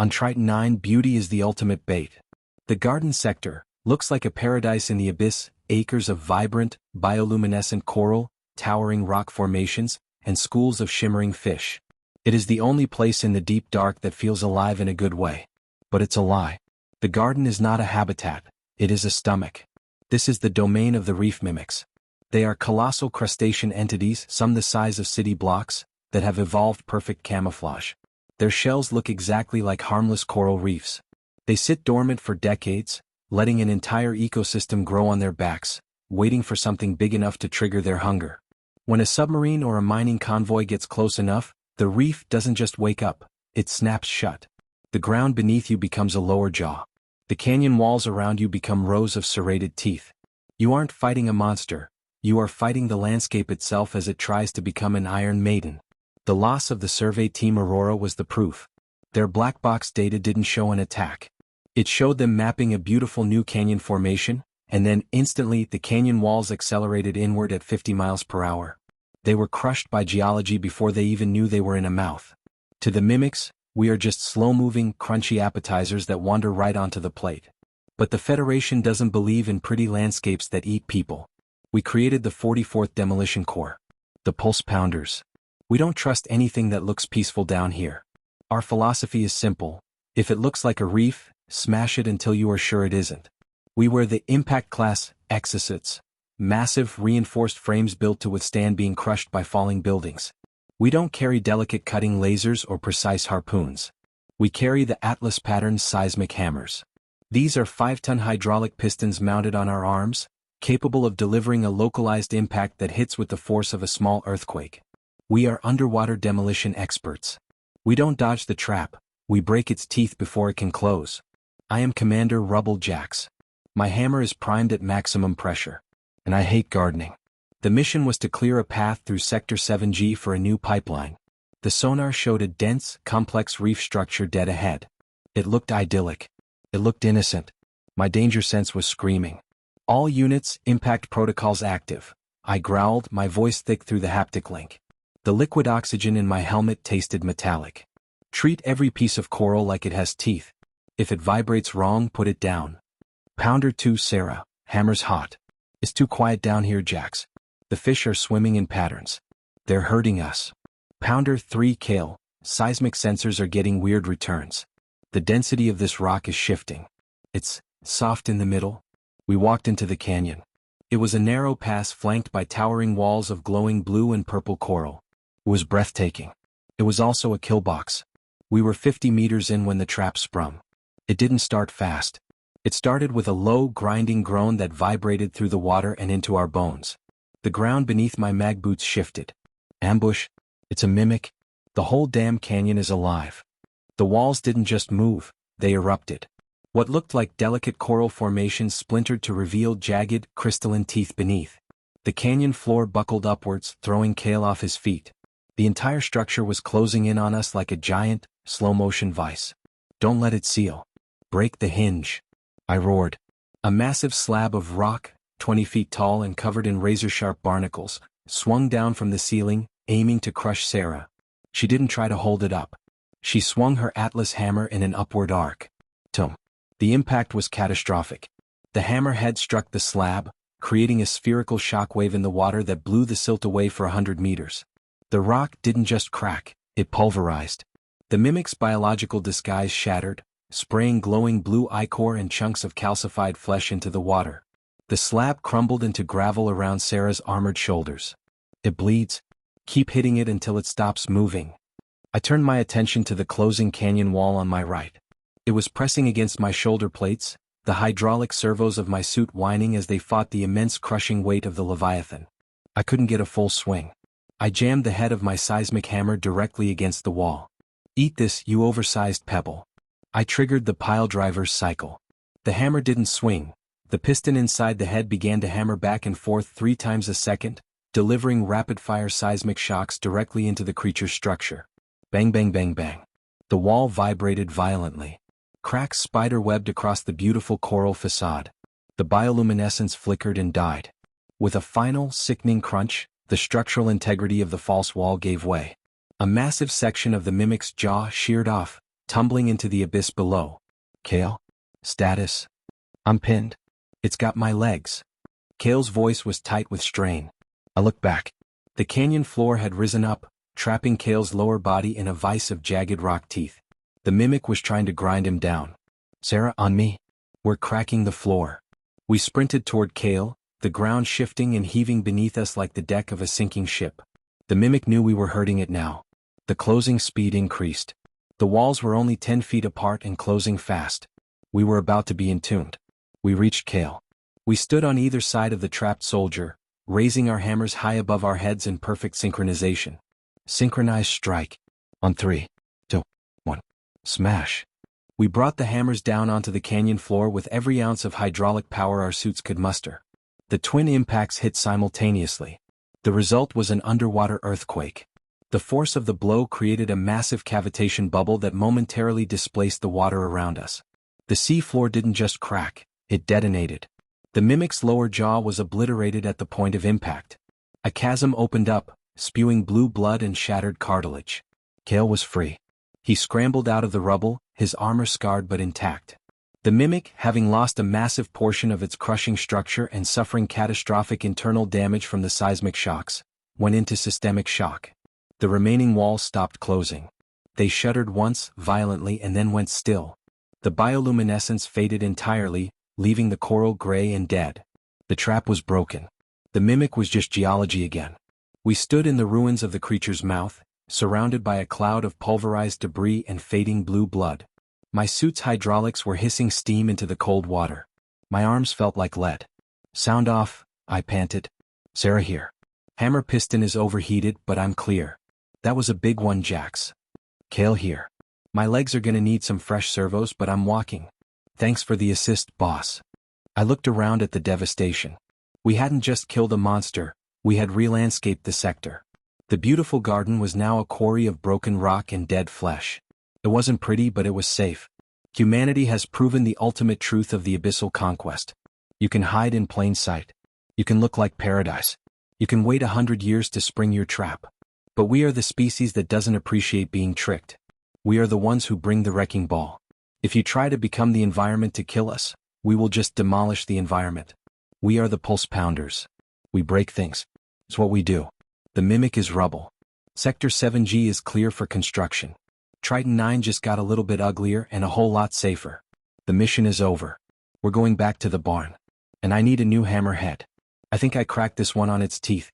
On Triton 9, beauty is the ultimate bait. The garden sector looks like a paradise in the abyss, acres of vibrant, bioluminescent coral, towering rock formations, and schools of shimmering fish. It is the only place in the deep dark that feels alive in a good way. But it's a lie. The garden is not a habitat, it is a stomach. This is the domain of the Reef-Mimics. They are colossal crustacean entities, some the size of city blocks, that have evolved perfect camouflage. Their shells look exactly like harmless coral reefs. They sit dormant for decades, letting an entire ecosystem grow on their backs, waiting for something big enough to trigger their hunger. When a submarine or a mining convoy gets close enough, the reef doesn't just wake up, it snaps shut. The ground beneath you becomes a lower jaw. The canyon walls around you become rows of serrated teeth. You aren't fighting a monster, you are fighting the landscape itself as it tries to become an Iron Maiden. The loss of the survey team Aurora was the proof. Their black box data didn't show an attack. It showed them mapping a beautiful new canyon formation, and then instantly the canyon walls accelerated inward at 50 miles per hour. They were crushed by geology before they even knew they were in a mouth. To the mimics, we are just slow-moving, crunchy appetizers that wander right onto the plate. But the Federation doesn't believe in pretty landscapes that eat people. We created the 44th Demolition Corps. The Pulse Pounders. We don't trust anything that looks peaceful down here. Our philosophy is simple. If it looks like a reef, smash it until you are sure it isn't. We wear the Impact Class exosuits, massive reinforced frames built to withstand being crushed by falling buildings. We don't carry delicate cutting lasers or precise harpoons. We carry the Atlas pattern seismic hammers. These are 5-ton hydraulic pistons mounted on our arms, capable of delivering a localized impact that hits with the force of a small earthquake. We are underwater demolition experts. We don't dodge the trap, we break its teeth before it can close. I am Commander Rubble Jacks. My hammer is primed at maximum pressure. And I hate gardening. The mission was to clear a path through Sector 7G for a new pipeline. The sonar showed a dense, complex reef structure dead ahead. It looked idyllic. It looked innocent. My danger sense was screaming. All units, impact protocols active. I growled, my voice thick through the haptic link. The liquid oxygen in my helmet tasted metallic. Treat every piece of coral like it has teeth. If it vibrates wrong, put it down. Pounder 2 Sarah, hammer's hot. It's too quiet down here, Jax. The fish are swimming in patterns. They're hurting us. Pounder 3 Kale, seismic sensors are getting weird returns. The density of this rock is shifting. It's soft in the middle. We walked into the canyon. It was a narrow pass flanked by towering walls of glowing blue and purple coral. It was breathtaking. It was also a kill box. We were 50 meters in when the trap sprung. It didn't start fast. It started with a low, grinding groan that vibrated through the water and into our bones. The ground beneath my mag boots shifted. Ambush. It's a mimic. The whole damn canyon is alive. The walls didn't just move, they erupted. What looked like delicate coral formations splintered to reveal jagged, crystalline teeth beneath. The canyon floor buckled upwards, throwing Kale off his feet. The entire structure was closing in on us like a giant, slow-motion vice. Don't let it seal. Break the hinge. I roared. A massive slab of rock, 20 feet tall and covered in razor-sharp barnacles, swung down from the ceiling, aiming to crush Sarah. She didn't try to hold it up. She swung her Atlas hammer in an upward arc. Tum. The impact was catastrophic. The hammer head struck the slab, creating a spherical shockwave in the water that blew the silt away for 100 meters. The rock didn't just crack, it pulverized. The mimic's biological disguise shattered, spraying glowing blue ichor and chunks of calcified flesh into the water. The slab crumbled into gravel around Sarah's armored shoulders. It bleeds. Keep hitting it until it stops moving. I turned my attention to the closing canyon wall on my right. It was pressing against my shoulder plates, the hydraulic servos of my suit whining as they fought the immense crushing weight of the Leviathan. I couldn't get a full swing. I jammed the head of my seismic hammer directly against the wall. Eat this, you oversized pebble. I triggered the pile driver's cycle. The hammer didn't swing. The piston inside the head began to hammer back and forth 3 times a second, delivering rapid-fire seismic shocks directly into the creature's structure. Bang bang bang bang. The wall vibrated violently. Cracks spider-webbed across the beautiful coral facade. The bioluminescence flickered and died. With a final, sickening crunch, the structural integrity of the false wall gave way. A massive section of the mimic's jaw sheared off, tumbling into the abyss below. Kale? Status? I'm pinned. It's got my legs. Kale's voice was tight with strain. I looked back. The canyon floor had risen up, trapping Kale's lower body in a vise of jagged rock teeth. The mimic was trying to grind him down. Sarah, on me. We're cracking the floor. We sprinted toward Kale, the ground shifting and heaving beneath us like the deck of a sinking ship. The mimic knew we were hurting it now. The closing speed increased. The walls were only 10 feet apart and closing fast. We were about to be entombed. We reached Kale. We stood on either side of the trapped soldier, raising our hammers high above our heads in perfect synchronization. Synchronized strike. On 3, 2, 1. Smash. We brought the hammers down onto the canyon floor with every ounce of hydraulic power our suits could muster. The twin impacts hit simultaneously. The result was an underwater earthquake. The force of the blow created a massive cavitation bubble that momentarily displaced the water around us. The sea floor didn't just crack, it detonated. The mimic's lower jaw was obliterated at the point of impact. A chasm opened up, spewing blue blood and shattered cartilage. Kale was free. He scrambled out of the rubble, his armor scarred but intact. The mimic, having lost a massive portion of its crushing structure and suffering catastrophic internal damage from the seismic shocks, went into systemic shock. The remaining walls stopped closing. They shuddered once, violently, and then went still. The bioluminescence faded entirely, leaving the coral gray and dead. The trap was broken. The mimic was just geology again. We stood in the ruins of the creature's mouth, surrounded by a cloud of pulverized debris and fading blue blood. My suit's hydraulics were hissing steam into the cold water. My arms felt like lead. Sound off, I panted. Sarah here. Hammer piston is overheated, but I'm clear. That was a big one, Jax. Kale here. My legs are gonna need some fresh servos, but I'm walking. Thanks for the assist, boss. I looked around at the devastation. We hadn't just killed a monster, we had re-landscaped the sector. The beautiful garden was now a quarry of broken rock and dead flesh. It wasn't pretty, but it was safe. Humanity has proven the ultimate truth of the abyssal conquest. You can hide in plain sight. You can look like paradise. You can wait 100 years to spring your trap. But we are the species that doesn't appreciate being tricked. We are the ones who bring the wrecking ball. If you try to become the environment to kill us, we will just demolish the environment. We are the pulse pounders. We break things. It's what we do. The mimic is rubble. Sector 7G is clear for construction. Triton 9 just got a little bit uglier and a whole lot safer. The mission is over. We're going back to the barn. And I need a new hammerhead. I think I cracked this one on its teeth.